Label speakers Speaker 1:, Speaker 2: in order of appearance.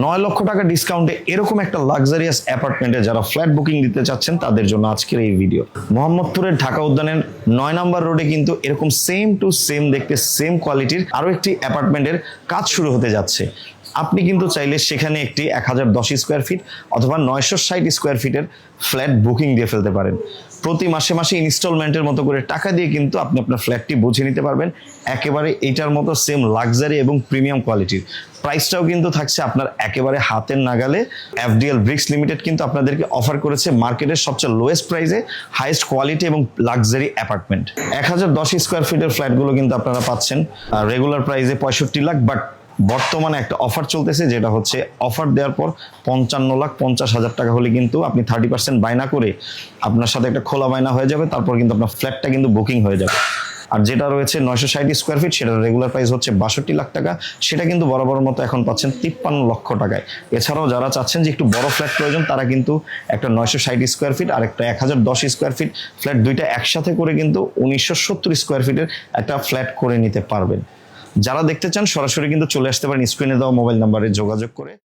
Speaker 1: 9 লক্ষ টাকা ডিসকাউন্টে এরকম একটা লাক্সারিয়াস অ্যাপার্টমেন্টে যারা ফ্ল্যাট বুকিং দিতে চাচ্ছেন তাদের জন্য আজকের এই ভিডিও। মোহাম্মদপুরের ঢাকা উদ্যানের 9 নম্বর রোডে কিন্তু এরকম সেম টু সেম দেখতে সেম কোয়ালিটির আরো একটি অ্যাপার্টমেন্টের কাজ শুরু হতে যাচ্ছে। আপনি কিন্তু চাইলে সেখানে একটি 1010 স্কোয়ার ফিট অথবা 960 স্কোয়ার ফিটের ফ্ল্যাট বুকিং দিয়ে ফেলতে পারেন। প্রতি মাসে মাসে ইনস্টলমেন্টের মতো করে টাকা দিয়ে কিন্তু আপনি আপনার ফ্ল্যাটটি বুঝে নিতে পারবেন একেবারে এইটার মতো সেম লাক্সারি এবং প্রিমিয়াম কোয়ালিটির। প্রাইসটাও কিন্তু থাকছে আপনার একেবারে হাতের নাগালে। এফডিএল ব্রিক্স লিমিটেড কিন্তু আপনাদেরকে অফার করেছে মার্কেটের সবচেয়ে লোয়েস্ট প্রাইসে হাইয়েস্ট কোয়ালিটি এবং লাক্সারি অ্যাপার্টমেন্ট। 1010 স্কোয়ার ফিটের ফ্ল্যাটগুলো কিন্তু আপনারা পাচ্ছেন রেগুলার প্রাইসে 65 লাখ, বাট বর্তমানে একটা অফার চলতেছে যেটা হচ্ছে অফার দেওয়ার পর 55,50,000 টাকা হলে কিন্তু আপনি 30% বায়না করে আপনার সাথে একটা খোলা বায়না হয়ে যাবে, তারপর কিন্তু আপনার ফ্ল্যাটটা কিন্তু বুকিং হয়ে যাবে। আর যেটা রয়েছে 960 স্কোয়ার ফিট সেটার রেগুলার প্রাইস হচ্ছে 62 লাখ টাকা, সেটা কিন্তু বরাবর মতো এখন পাচ্ছেন 53 লক্ষ টাকায়। এছাড়াও যারা চাচ্ছেন যে একটু বড় ফ্ল্যাট প্রয়োজন তারা কিন্তু একটা 960 স্কোয়ার ফিট আর একটা 1010 স্কোয়ার ফিট ফ্ল্যাট দুইটা একসাথে করে কিন্তু 1970 স্কোয়ার ফিটের একটা ফ্ল্যাট করে নিতে পারবেন। যারা দেখতে চান সরাসরি কিন্তু চলে আসতে পারেন স্ক্রিনে দেওয়া মোবাইল নাম্বারে যোগাযোগ করে।